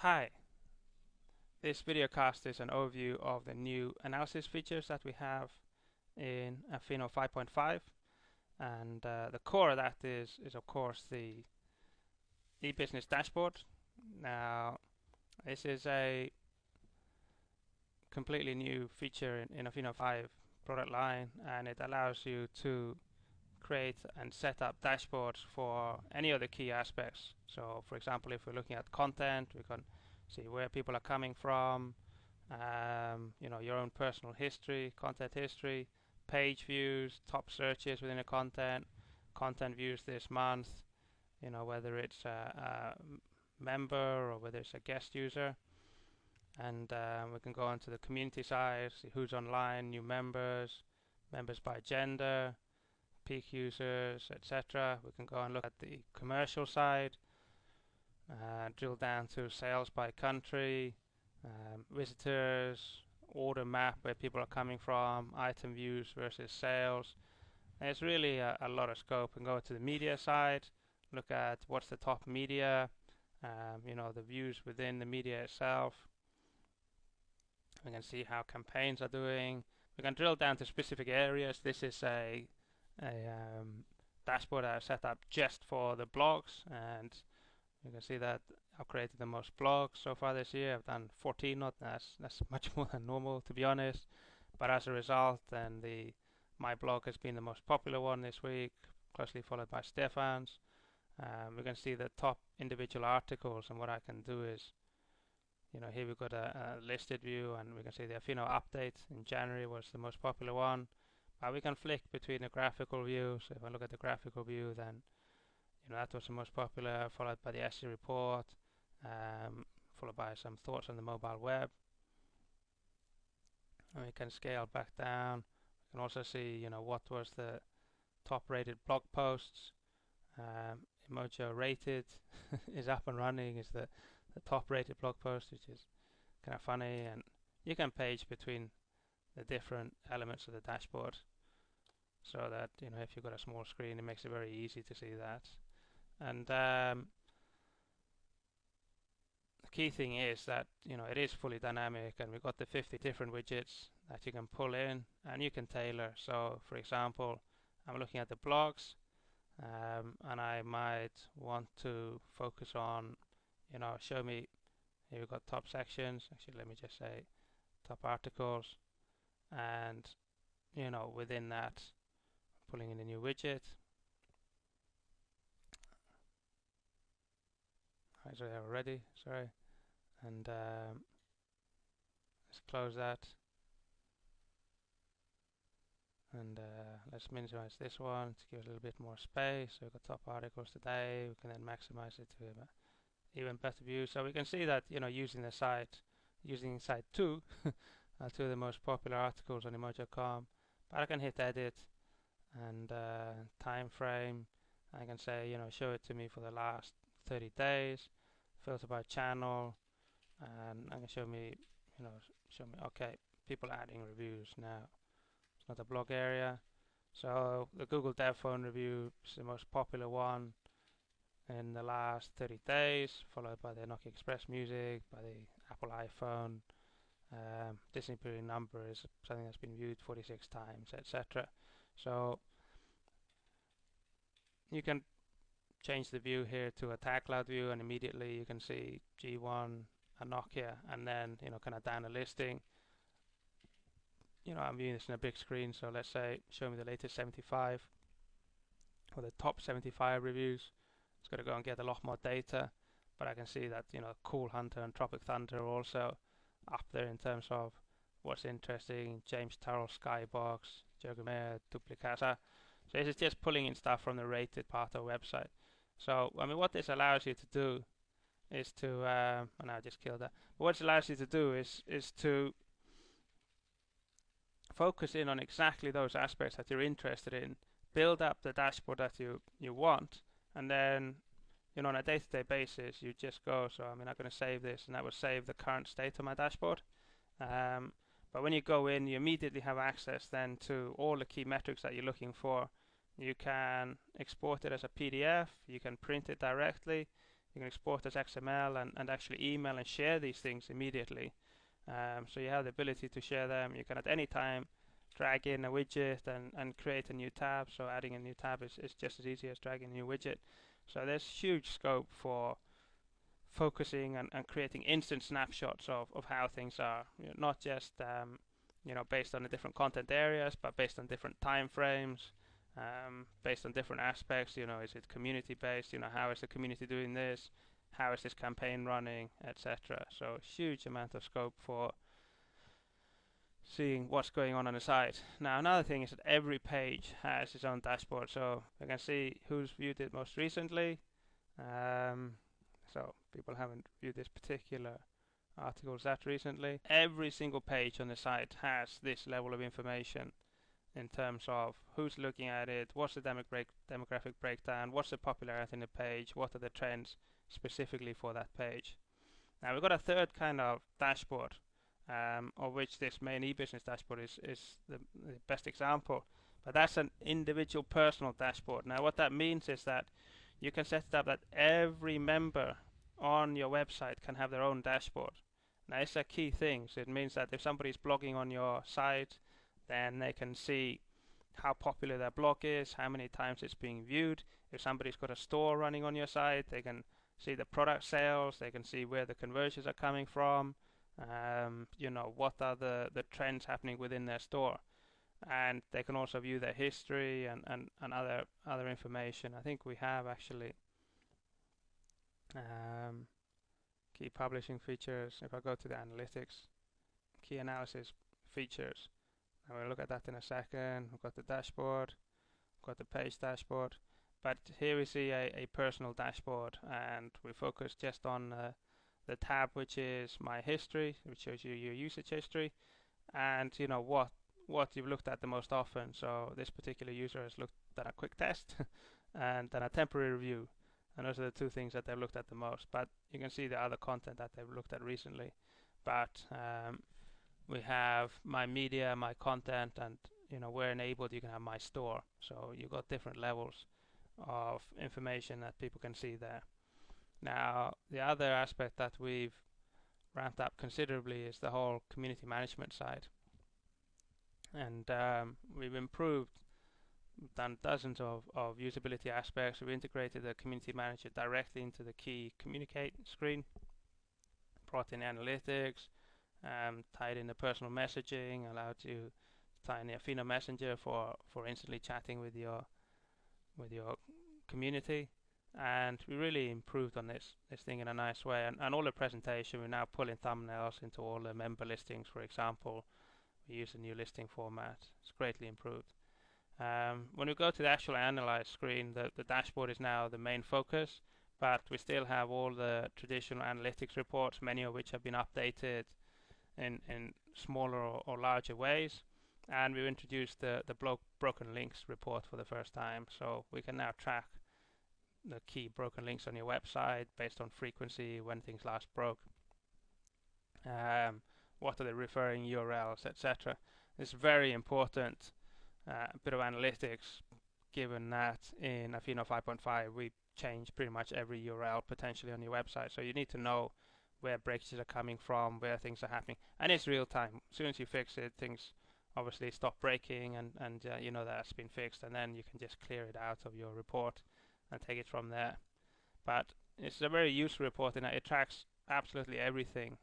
Hi, this videocast is an overview of the new analysis features that we have in Affino 5.5, and the core of that is of course the eBusiness dashboard. Now, this is a completely new feature in Affino 5 product line, and it allows you to create and set up dashboards for any of the key aspects. So, for example, if we're looking at content, we can see where people are coming from, your own personal history, content history, page views, top searches within a content views this month, whether it's a member or whether it's a guest user. And we can go onto the community side, see who's online, new members, members by gender, peak users, etc. We can go and look at the commercial side, drill down to sales by country, visitors, order map where people are coming from, item views versus sales. And it's really a lot of scope. And go to the media side, look at what's the top media, the views within the media itself. We can see how campaigns are doing. We can drill down to specific areas. This is a dashboard I've set up just for the blogs, and you can see that I've created the most blogs so far this year. I've done 14, not that's much more than normal, to be honest. But as a result, then my blog has been the most popular one this week, closely followed by Stefan's. We can see the top individual articles, and what I can do is, here we've got a listed view, and we can see the Affino update in January was the most popular one. We can flick between the graphical view. So if I look at the graphical view, then that was the most popular, followed by the SE report, followed by some thoughts on the mobile web. And we can scale back down. We can also see, what was the top rated blog posts. Emojo rated is up and running, is the top rated blog post, which is kind of funny. And you can page between the different elements of the dashboard, so that if you've got a small screen, it makes it very easy to see that. And the key thing is that it is fully dynamic, and we've got the 50 different widgets that you can pull in and you can tailor. So for example, I'm looking at the blogs, and I might want to focus on show me, here we've got top sections. Actually, let me just say top articles, and within that, pulling in a new widget. Right, so there already, sorry. And let's close that. And let's minimize this one to give it a little bit more space. So we've got top articles today. We can then maximize it to even better view. So we can see that using site 2, two of the most popular articles on Emoji.com. But I can hit edit and time frame. I can say show it to me for the last 30 days, filter by channel, and I can show me okay, people adding reviews now. It's not a blog area. So the Google Dev Phone review is the most popular one in the last 30 days, followed by the Nokia Express Music, by the Apple iPhone. Disney period number is something that's been viewed 46 times, etc. So you can change the view here to a tag cloud view, and immediately you can see G1 and Nokia, and then kind of down a listing. I'm viewing this in a big screen, so let's say show me the latest 75 or the top 75 reviews. It's going to go and get a lot more data, but I can see that Cool Hunter and Tropic Thunder are also up there in terms of what's interesting. James Turrell, Skybox, Jogomea, Duplicasa. So this is just pulling in stuff from the rated part of the website. So what this allows you to do is to and I just killed that. But what it allows you to do is to focus in on exactly those aspects that you're interested in, build up the dashboard that you want, and then on a day-to-day basis you just go, so I'm going to save this, and that will save the current state of my dashboard. But when you go in, you immediately have access then to all the key metrics that you're looking for. You can export it as a PDF, you can print it directly, You can export as XML and actually email and share these things immediately. So you have the ability to share them. You can at any time drag in a widget and create a new tab. So adding a new tab is just as easy as dragging a new widget. So there's huge scope for focusing and creating instant snapshots of how things are. Not just based on the different content areas, but based on different time frames, based on different aspects. Is it community based? How is the community doing this? How is this campaign running, etc. So huge amount of scope for seeing what's going on the site. Now another thing is that every page has its own dashboard, so I can see who's viewed it most recently. So people haven't viewed this particular articles that recently. Every single page on the site has this level of information in terms of who's looking at it, what's the demographic breakdown, what's the popularity in the page, what are the trends specifically for that page. Now we've got a third kind of dashboard, of which this main eBusiness dashboard is the best example, but that's an individual personal dashboard. Now what that means is that you can set it up that every member on your website can have their own dashboard. Now it's a key thing, so it means that if somebody's blogging on your site, then they can see how popular their blog is, how many times it's being viewed. If somebody's got a store running on your site, they can see the product sales, they can see where the conversions are coming from, what are the trends happening within their store. And they can also view their history and other information. I think we have actually key publishing features. If I go to the analytics, key analysis features, and we'll look at that in a second. We've got the dashboard, we've got the page dashboard, but here we see a personal dashboard, and we focus just on the tab which is my history, which shows you your usage history, and what you've looked at the most often. So this particular user has looked at a quick test and then a temporary review, and those are the two things that they've looked at the most. But you can see the other content that they've looked at recently. But we have my media, my content, and where enabled you can have my store. So you've got different levels of information that people can see there. Now the other aspect that we've ramped up considerably is the whole community management side, and we've done dozens of usability aspects. We've integrated the community manager directly into the key communicate screen, brought in analytics, tied in the personal messaging, allowed you to tie in the Affino messenger for instantly chatting with your community. And we really improved on this thing in a nice way. And all the presentation, we're now pulling thumbnails into all the member listings, for example. We use a new listing format. It's greatly improved. When we go to the actual analyze screen, the dashboard is now the main focus, but we still have all the traditional analytics reports, many of which have been updated in smaller or larger ways. And we've introduced the broken links report for the first time, so we can now track the key broken links on your website based on frequency, when things last broke, what are the referring URLs, etc. It's very important bit of analytics, given that in Affino 5.5 we change pretty much every URL potentially on your website, so you need to know where breakages are coming from, where things are happening, and it's real time. As soon as you fix it, things obviously stop breaking, and that's been fixed, and then you can just clear it out of your report and take it from there. But it's a very useful report in that it tracks absolutely everything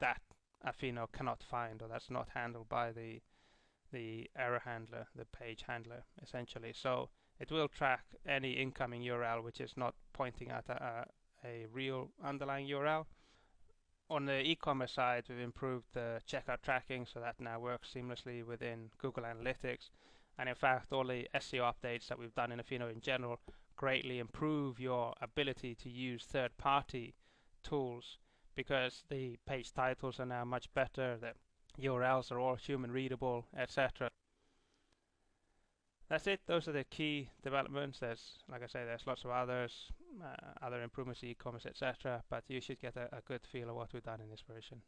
that Affino cannot find, or that's not handled by the error handler, the page handler, essentially. So it will track any incoming URL which is not pointing at a real underlying URL. On the e-commerce side, we've improved the checkout tracking, so that now works seamlessly within Google Analytics. And in fact, all the SEO updates that we've done in Affino in general greatly improve your ability to use third-party tools, because the page titles are now much better, the URLs are all human readable, etc. That's it. Those are the key developments. Like I say, there's lots of others, other improvements to e-commerce, etc. But you should get a good feel of what we've done in this version.